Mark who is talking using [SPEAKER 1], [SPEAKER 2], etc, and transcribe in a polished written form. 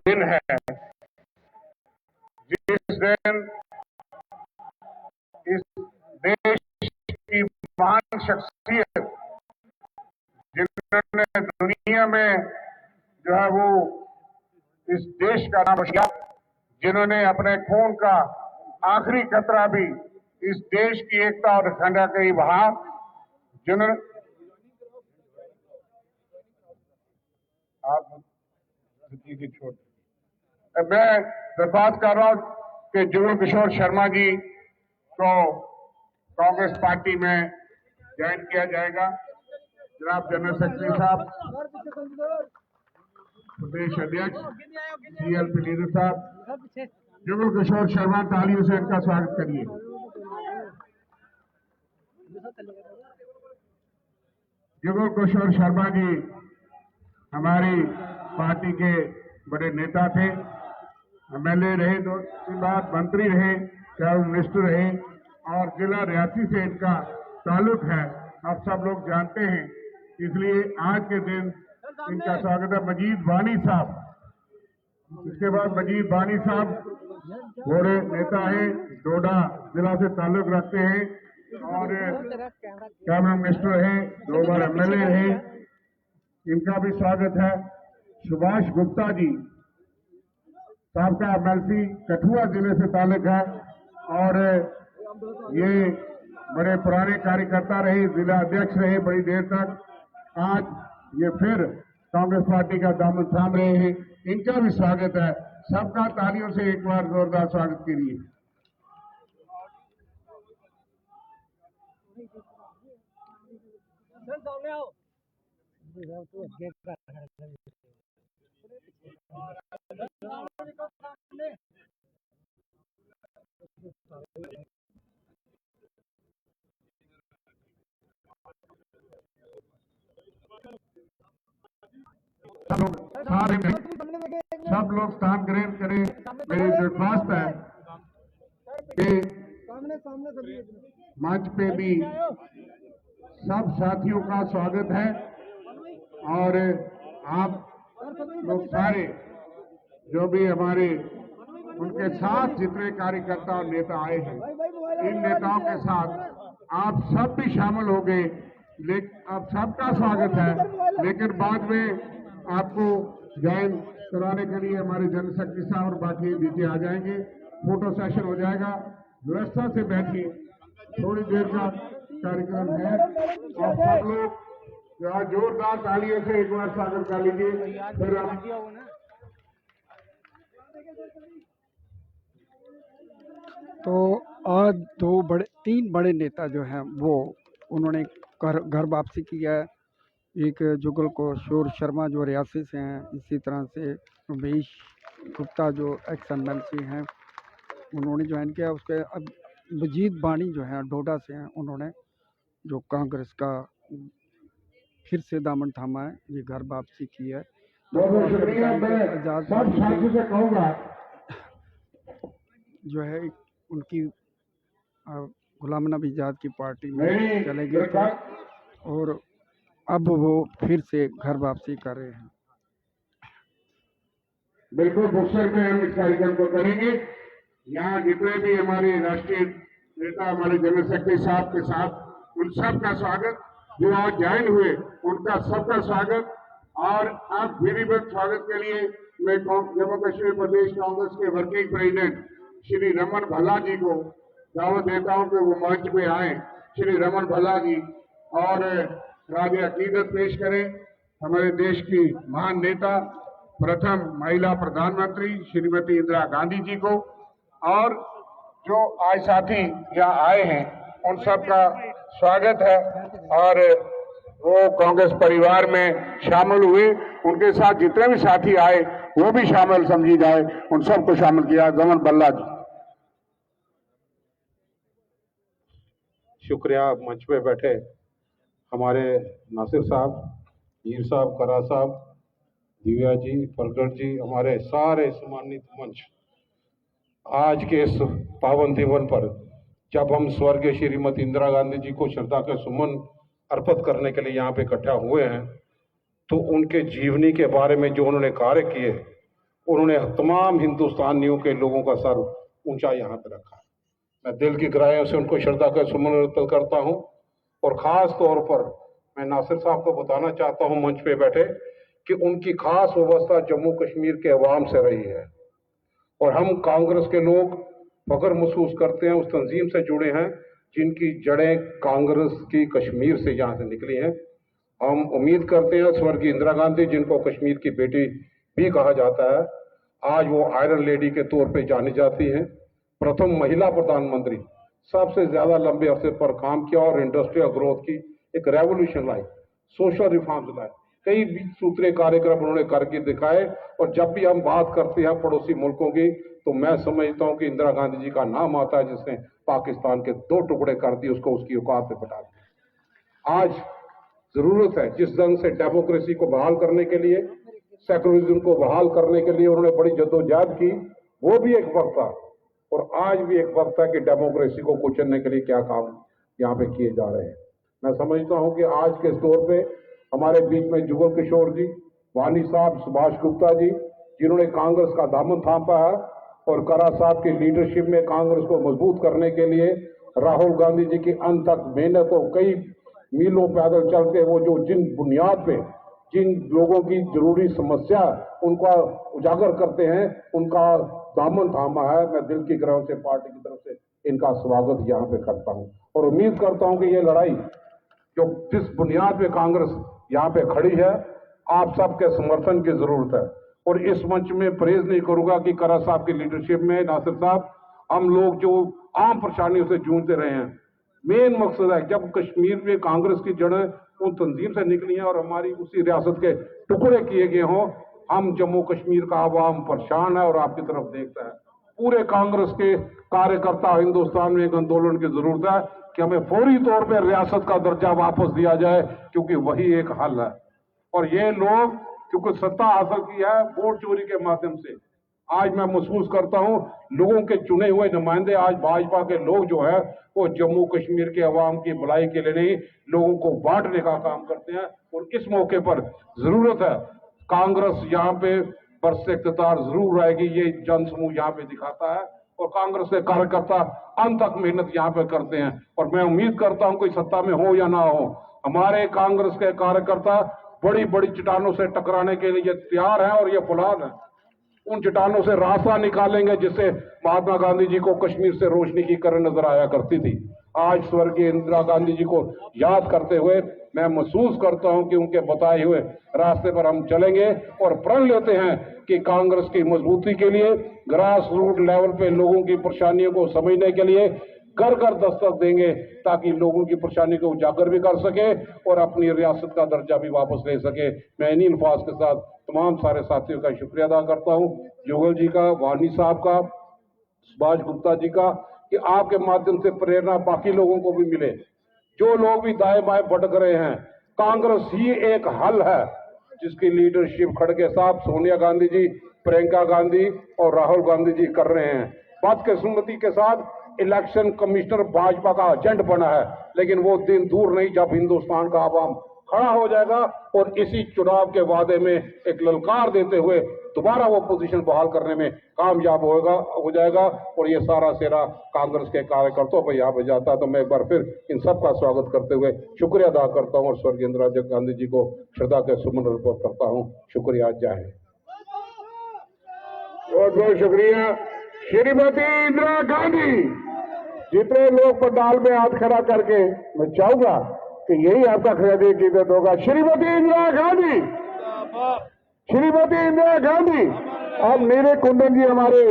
[SPEAKER 1] दिन है जिस दिन इस देश की महान शख्सियत जिन्होंने दुनिया में जो है वो इस देश का नाम किया, जिन्होंने अपने खून का आखिरी कतरा भी इस देश की एकता और अखंडता के लिए बहा, जिन्होंने आप छोड़ मैं दरख्वास्त कर रहा हूं कि जुगल किशोर शर्मा जी को कांग्रेस पार्टी में ज्वाइन किया जाएगा। जनाब जनरल सेक्रेटरी साहब, प्रदेश अध्यक्ष CLP लीडर साहब, जुगल किशोर शर्मा, तालियों से इनका स्वागत करिए। जुगल किशोर शर्मा जी हमारी पार्टी के बड़े नेता थे, MLA रहे, 2-3 बार मंत्री रहे, कैबिनेट मिनिस्टर रहे और जिला रियासी से इनका ताल्लुक है, आप सब लोग जानते हैं। इसलिए आज के दिन इनका स्वागत है। मजीद बानी साहब, इसके बाद मजीद बानी साहब बड़े नेता हैं, डोडा जिला से ताल्लुक रखते हैं और कैबिनेट मिनिस्टर हैं, 2 बार MLA रहे, इनका भी स्वागत है। सुभाष गुप्ता जी साबका MLC कठुआ जिले से ताल्लुक है और ये बड़े पुराने कार्यकर्ता रहे, जिला अध्यक्ष रहे बड़ी देर तक, आज ये फिर कांग्रेस पार्टी का दामन थाम रहे हैं, इनका भी स्वागत है। सबका तालियों से एक बार जोरदार स्वागत कीजिए। सब लोग स्थान ग्रहण करें। मेरी दरख्वास्त है कि मंच पे भी सब साथियों का स्वागत है और आप लोग सारे जो भी हमारे उनके साथ जितने कार्यकर्ता और नेता आए हैं, इन नेताओं के साथ आप सब भी शामिल हो गए। आप सबका स्वागत है, लेकिन बाद में आपको ज्वाइन कराने के लिए हमारे जनरल सेक्रेटरी साहब और बाकी नीचे आ जाएंगे, फोटो सेशन हो जाएगा। व्यवस्था से बैठिए, थोड़ी देर का कार्यक्रम है और सब लोग जोरदार तालियों से एक बार स्वागत कर लीजिए। फिर हम
[SPEAKER 2] तो आज 3 बड़े नेता जो हैं वो उन्होंने घर वापसी की है। एक जुगल किशोर शर्मा जो रियासी से हैं, इसी तरह से सुभाष गुप्ता जो ex-MLC हैं उन्होंने ज्वाइन किया। उसके अब मजीद बानी जो है डोडा से हैं, उन्होंने जो कांग्रेस का फिर से दामन थामा है, ये घर वापसी की है। जो है उनकी गुलाम नबी आज़ाद की पार्टी में चले गए थे और अब वो फिर से घर वापसी कर रहे हैं।
[SPEAKER 1] बिल्कुल बुक्सर में हम इस कार्यक्रम को करेंगे। यहाँ जितने भी हमारे राष्ट्रीय नेता हमारे जनरल सेक्रेटरी साहब के साथ उन सब का स्वागत, जो आज ज्वाइन हुए उनका सबका स्वागत। और अब विधिवत स्वागत के लिए मैं जम्मू कश्मीर प्रदेश कांग्रेस के वर्किंग प्रेसिडेंट श्री रमन भल्ला जी को दावत देता हूं कि वो मंच पे आए। श्री रमन भल्ला जी और राज अकीदत पेश करें हमारे देश की महान नेता, प्रथम महिला प्रधानमंत्री श्रीमती इंदिरा गांधी जी को, और जो आज साथी यहाँ आए हैं उन सब का स्वागत है। और वो कांग्रेस परिवार में शामिल हुए, उनके साथ जितने भी साथी आए वो भी शामिल समझी जाए, उन सबको शामिल किया। रमन भल्ला जी।
[SPEAKER 3] शुक्रिया। मंच पे बैठे हमारे नासिर साहब, हीर साहब, करा साहब, दिव्या जी, परगट जी, हमारे सारे सम्मानित मंच, आज के इस पावन दिवस पर जब हम स्वर्गीय श्रीमती इंदिरा गांधी जी को श्रद्धा के सुमन अर्पित करने के लिए यहाँ पे इकट्ठा हुए हैं, तो उनके जीवनी के बारे में जो उन्होंने कार्य किए उन्होंने तमाम हिंदुस्तानियों के लोगों का सर ऊंचा यहाँ पे रखा है। मैं दिल की गहराइयों से उनको श्रद्धा का सुमन अर्पित करता हूँ। और खास तौर पर मैं नासिर साहब को बताना चाहता हूँ मंच पे बैठे कि उनकी खास व्यवस्था जम्मू कश्मीर के अवाम से रही है और हम कांग्रेस के लोग फख्र महसूस करते हैं उस तंजीम से जुड़े हैं जिनकी जड़ें कांग्रेस की कश्मीर से यहाँ से निकली हैं। हम उम्मीद करते हैं स्वर्गीय इंदिरा गांधी, जिनको कश्मीर की बेटी भी कहा जाता है, आज वो आयरन लेडी के तौर पे जानी जाती हैं। प्रथम महिला प्रधानमंत्री, सबसे ज्यादा लंबे अरसे पर काम किया और इंडस्ट्रियल ग्रोथ की एक रेवोल्यूशन लाई, सोशल रिफॉर्म्स लाए, कई 20 सूत्रीय कार्यक्रम उन्होंने करके दिखाए। और जब भी हम बात करते हैं पड़ोसी मुल्कों की तो मैं समझता हूं कि इंदिरा गांधी जी का नाम आता है जिसने पाकिस्तान के 2 टुकड़े कर दिए, उसको उसकी औकात पे बैठा दिया। आज जरूरत है जिस ढंग से डेमोक्रेसी को बहाल करने के लिए, सेकुलरिज्म को बहाल करने के लिए उन्होंने बड़ी जद्दोजहद की, वो भी एक वक्त था और आज भी एक वक्त है कि डेमोक्रेसी को कुचलने के लिए क्या काम यहाँ पे किए जा रहे हैं। मैं समझता हूं कि आज के इस दौर पे हमारे बीच में जुगल किशोर जी, वानी साहब, सुभाष गुप्ता जी, जिन्होंने कांग्रेस का दामन थामा है और करा साहब की लीडरशिप में कांग्रेस को मजबूत करने के लिए राहुल गांधी जी की अंत तक मेहनत और कई मीलों पैदल चलते वो जो जिन बुनियाद पे जिन लोगों की जरूरी समस्या उनका उजागर करते हैं, उनका दामन थामा है। मैं दिल की गहराइयों से पार्टी की तरफ से इनका स्वागत यहाँ पे करता हूँ और उम्मीद करता हूँ कि ये लड़ाई जो जिस बुनियाद पे कांग्रेस यहाँ पे खड़ी है, आप सबके समर्थन की जरूरत है। और इस मंच में प्रेज नहीं करूंगा कि करा साहब की लीडरशिप में, नासिर साहब, हम लोग जो आम परेशानियों से जूझते रहे हैं, मेन मकसद है जब कश्मीर में कांग्रेस की जड़ें उन तंजीम से निकली हैं और हमारी उसी रियासत के टुकड़े किए गए हों, हम जम्मू कश्मीर का आवाम परेशान है और आपकी तरफ देखता है। पूरे कांग्रेस के कार्यकर्ता हिंदुस्तान में एक आंदोलन की जरूरत है कि हमें फौरी तौर पर रियासत का दर्जा वापस दिया जाए, क्योंकि वही एक हल है। और ये लोग क्योंकि सत्ता हासिल की है वोट चोरी के माध्यम से, आज मैं महसूस करता हूं लोगों के चुने हुए नुमाइंदे, आज भाजपा के लोग जो है वो जम्मू कश्मीर के अवाम की भलाई के लिए नहीं, लोगों को बांटने का काम करते हैं। और इस मौके पर जरूरत है, कांग्रेस यहाँ पे बरसे इख्तियार जरूर आएगी, ये जन समूह यहाँ पे दिखाता है और कांग्रेस के कार्यकर्ता अंत तक मेहनत यहाँ पे करते हैं। और मैं उम्मीद करता हूं कोई सत्ता में हो या ना हो, हमारे कांग्रेस के कार्यकर्ता बड़ी बड़ी चट्टानों से टकराने के लिए तैयार है और ये फौलाद है। उन चट्टानों से रास्ता निकालेंगे जिससे महात्मा गांधी जी को कश्मीर से रोशनी की किरण नजर आया करती थी। आज स्वर्गीय इंदिरा गांधी जी को याद करते हुए मैं महसूस करता हूं कि उनके बताए हुए रास्ते पर हम चलेंगे और प्रण लेते हैं कि कांग्रेस की मजबूती के लिए ग्रास रूट लेवल पे लोगों की परेशानियों को समझने के लिए घर घर दस्तक देंगे, ताकि लोगों की परेशानी को उजागर भी कर सके और अपनी रियासत का दर्जा भी वापस ले सके। मैं इन्हीं अल्फाज के साथ तमाम सारे साथियों का शुक्रिया अदा करता हूं, जुगल जी का, वानी साहब का, सुभाष गुप्ता जी का, कि आपके माध्यम से प्रेरणा बाकी लोगों को भी मिले। जो लोग भी दाएं बाएं भटक रहे हैं, कांग्रेस ही एक हल है जिसकी लीडरशिप खड़गे साहब, सोनिया गांधी जी, प्रियंका गांधी और राहुल गांधी जी कर रहे हैं। बदकिस्मती के साथ इलेक्शन कमिश्नर भाजपा का एजेंट बना है, लेकिन वो दिन दूर नहीं जब हिंदुस्तान का आवाम खड़ा हो जाएगा और इसी चुनाव के वादे में एक ललकार देते हुए दोबारा वो पोजीशन बहाल करने में कामयाब हो जाएगा। और ये सारा सेरा कांग्रेस के कार्यकर्ताओं पर यहाँ पे जाता है। तो मैं एक बार फिर इन सब का स्वागत करते हुए शुक्रिया अदा करता हूँ और स्वर्गीय इंदिरा गांधी जी को श्रद्धा के सुमन अर्पित करता हूँ। शुक्रिया। जय हिंद।
[SPEAKER 1] बहुत बहुत शुक्रिया श्रीमती इंदिरा गांधी। जितने लोग पंडाल में हाथ खड़ा करके, मैं चाहूंगा कि यही आपका खिताब की होगा। श्रीमती इंदिरा गांधी, श्रीमती इंदिरा गांधी। अब नीरे कुंदन जी हमारे